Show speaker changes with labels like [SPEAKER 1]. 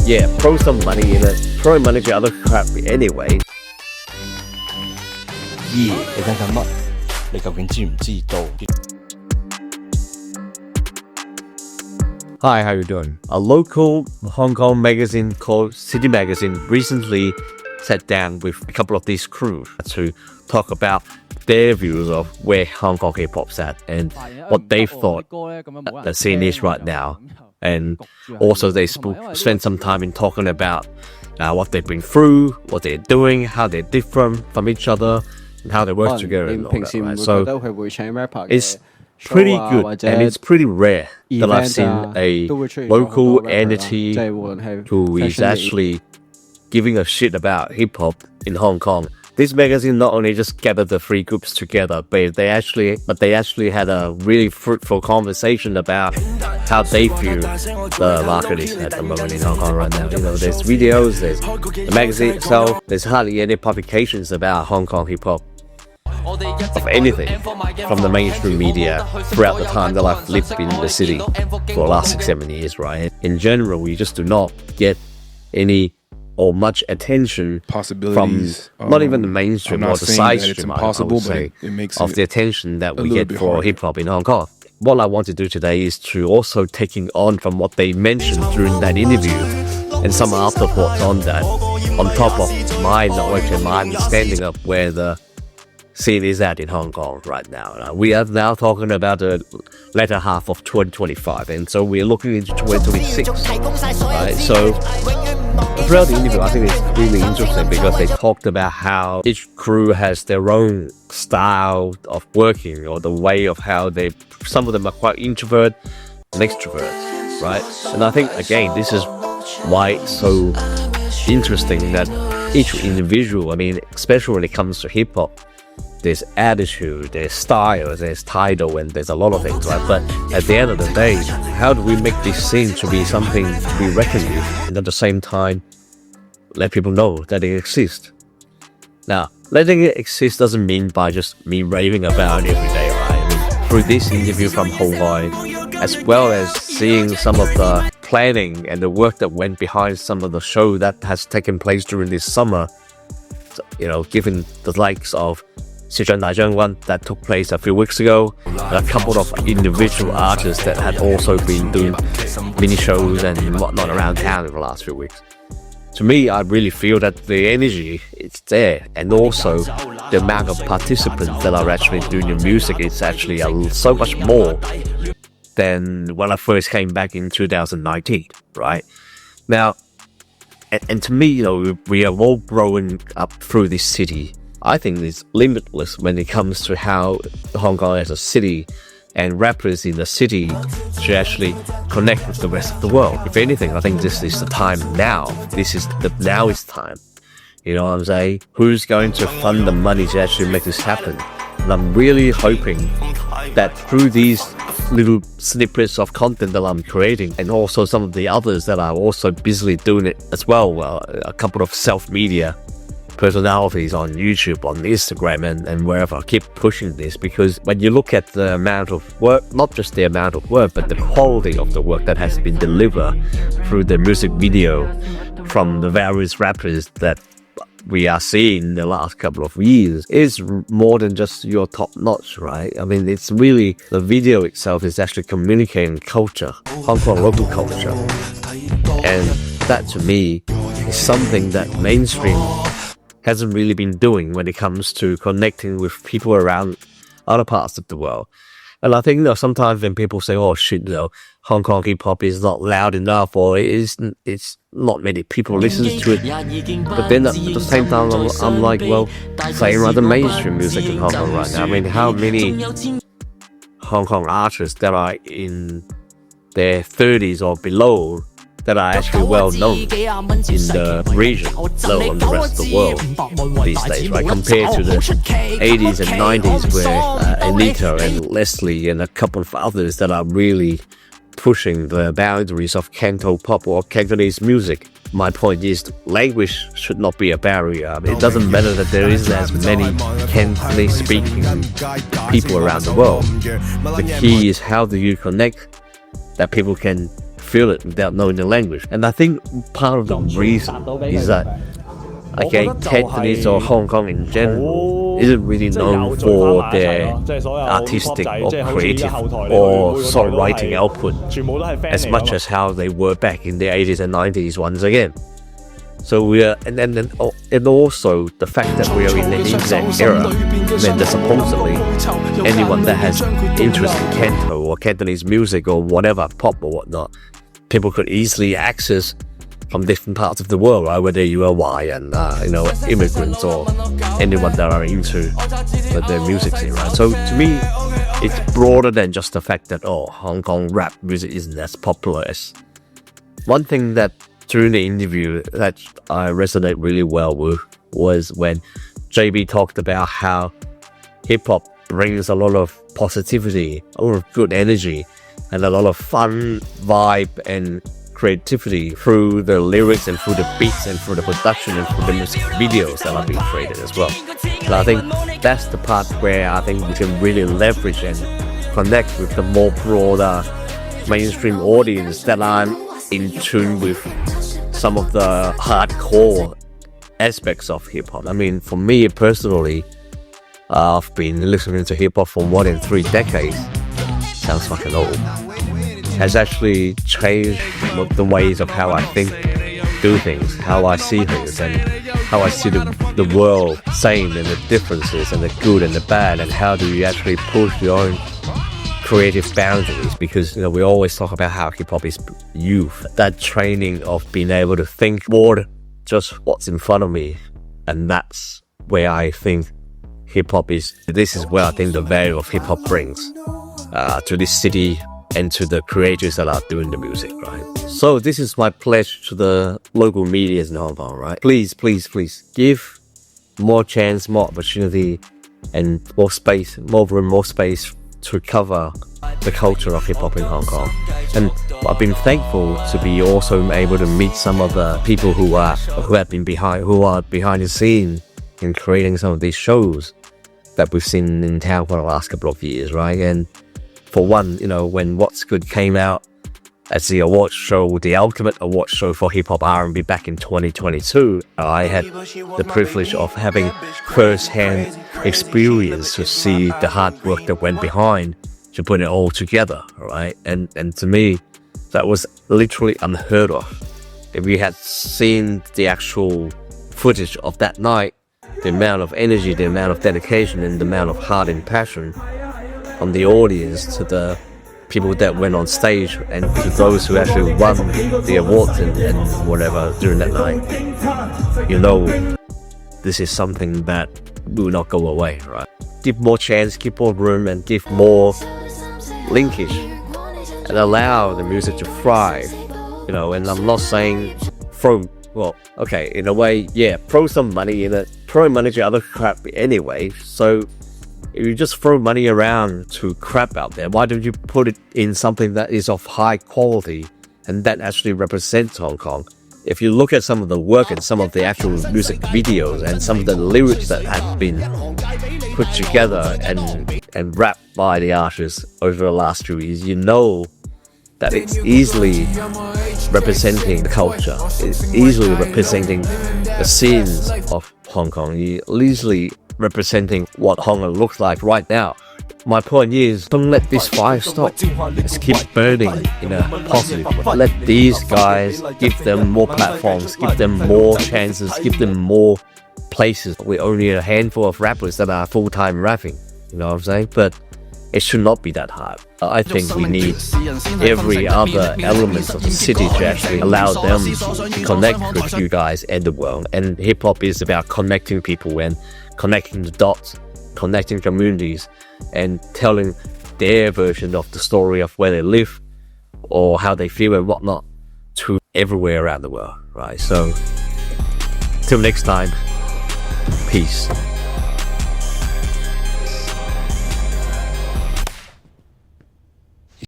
[SPEAKER 1] yeah, throw some money in it, throw money to other crap anyway.
[SPEAKER 2] Yeah，你睇緊乜？你究竟知唔知道？
[SPEAKER 1] Hi, how you doing? A local Hong Kong magazine called City Magazine recently sat down with a couple of these crews to talk about their views of where Hong Kong hip-hop's at and what they thought the scene is right now. And also they spent some time in talking about what they've been through, what they're doing, how they're different from each other, and how they work together and all that, right? So it's pretty good and it's pretty rare that I've seen a local entity who is actually giving a shit about hip-hop in Hong Kong. This magazine not only just gathered the three groups together, but they actually had a really fruitful conversation about how they feel the market is at the moment in Hong Kong right now. You know, there's videos, there's the magazine itself, there's hardly any publications about Hong Kong hip-hop of anything from the mainstream media throughout the time that I've lived in the city for the last 6-7 years, right? In general, we just do not get any or much attention from not even the mainstream or the side stream, I would say, of the attention that we get for hip-hop in Hong Kong. What I want to do today is to also taking on from what they mentioned during that interview and some afterthoughts on that, on top of my knowledge and my understanding of where the scene is at in Hong Kong right now. We are now talking about the latter half of 2025, and so we're looking into 2026. Right? So throughout the interview, I think it's really interesting because they talked about how each crew has their own style of working or the way of how some of them are quite introvert and extrovert, right? And I think, again, this is why it's so interesting that each individual, I mean, especially when it comes to hip-hop, there's attitude, there's style, there's title, and there's a lot of things, right? But at the end of the day, how do we make this scene to be something to be reckoned with, and at the same time, let people know that it exists? Now, letting it exist doesn't mean by just me raving about it every day, right? I mean, through this interview from Hawaii, as well as seeing some of the planning and the work that went behind some of the show that has taken place during this summer, you know, given the likes of one that took place a few weeks ago, and a couple of individual artists that had also been doing mini shows and whatnot around town in the last few weeks. To me, I really feel that the energy is there, and also the amount of participants that are actually doing the music is actually so much more than when I first came back in 2019, right? Now, and to me, you know, we are all growing up through this city. I think it's limitless when it comes to how Hong Kong as a city and rappers in the city should actually connect with the rest of the world. If anything, I think this is the time now. Now is time. You know what I'm saying? Who's going to fund the money to actually make this happen? And I'm really hoping that through these little snippets of content that I'm creating, and also some of the others that are also busily doing it as well, a couple of self-media personalities on YouTube, on Instagram, and wherever, keep pushing this, because when you look at the amount of work, not just the amount of work, but the quality of the work that has been delivered through the music video from the various rappers that we are seeing in the last couple of years is more than just your top notch, right? I mean, it's really, the video itself is actually communicating culture, Hong Kong local culture. And that to me is something that mainstream hasn't really been doing when it comes to connecting with people around other parts of the world. And I think, you know, sometimes when people say, oh shit, you know, Hong Kong hip-hop is not loud enough, or it's not many people listen to it. But then at the same time, I'm like, well, same like the mainstream music in Hong Kong right now. I mean, how many Hong Kong artists that are in their 30s or below that are actually well known in the region, let alone the rest of the world these days, right? Compared to the 80s and 90s where Anita and Leslie and a couple of others that are really pushing the boundaries of Canto pop or Cantonese music. My point is, language should not be a barrier. I mean, it doesn't matter that there isn't as many Cantonese speaking people around the world. The key is how do you connect that people can feel it without knowing the language. And I think part of the reason is that, okay, Cantonese or Hong Kong in general isn't really known for their artistic or creative or songwriting output as much as how they were back in the 80s and 90s once again. So we are, and also the fact that we are in the internet era, then there's supposedly anyone that has interest in Canto or Cantonese music or whatever, pop or whatnot, people could easily access from different parts of the world, right? Whether you are Hawaiian, immigrants or anyone that are into their music scene, right? So to me, it's broader than just the fact that, Hong Kong rap music isn't as popular as. One thing that during the interview that I resonate really well with was when JB talked about how hip-hop brings a lot of positivity, a lot of good energy, and a lot of fun vibe and creativity through the lyrics and through the beats and through the production and through the music videos that are being created as well. And I think that's the part where I think we can really leverage and connect with the more broader mainstream audience that are in tune with some of the hardcore aspects of hip-hop. I mean, for me personally, I've been listening to hip-hop for more than 3 decades. Sounds fucking old. Has actually changed the ways of how I think, do things, how I see things, and how I see the world, same, and the differences, and the good and the bad, and how do you actually push your own creative boundaries. Because we always talk about how hip-hop is youth, that training of being able to think more just what's in front of me, and that's where I think hip-hop is. This is where I think the value of hip-hop brings to this city and to the creators that are doing the music, right? So this is my pledge to the local media in Hong Kong, right? Please, please, please give more chance, more opportunity, and more space, more room, more space to cover the culture of hip-hop in Hong Kong. And I've been thankful to be also able to meet some of the people who are behind the scene in creating some of these shows that we've seen in town for the last couple of years, right? And for one, when What's Good came out as the awards show, the ultimate awards show for hip-hop R&B back in 2022, I had the privilege of having first-hand experience to see the hard work that went behind to put it all together, right? And to me, that was literally unheard of. If we had seen the actual footage of that night, the amount of energy, the amount of dedication, and the amount of heart and passion from the audience to the people that went on stage and to those who actually won the awards and whatever during that night, this is something that will not go away, right? Give more chance, give more room, and give more linkage, and allow the music to thrive, and I'm not saying in a way, throw some money in it, throw money to other crap anyway. So if you just throw money around to crap out there, why don't you put it in something that is of high quality and that actually represents Hong Kong? If you look at some of the work and some of the actual music videos and some of the lyrics that have been put together and rapped by the artists over the last few years, that it's easily representing the culture, it's easily representing the scenes of Hong Kong, easily representing what Hong Kong looks like right now. My point is, don't let this fire stop. Let's keep burning in a positive way. Let these guys, give them more platforms, give them more chances, give them more places. We're only a handful of rappers that are full-time rapping, you know what I'm saying? But it should not be that hard. I think we need every other element of the city to actually allow them to connect with you guys and the world. And hip-hop is about connecting people and connecting the dots, connecting communities, and telling their version of the story of where they live or how they feel and whatnot to everywhere around the world, right? So, till next time, peace.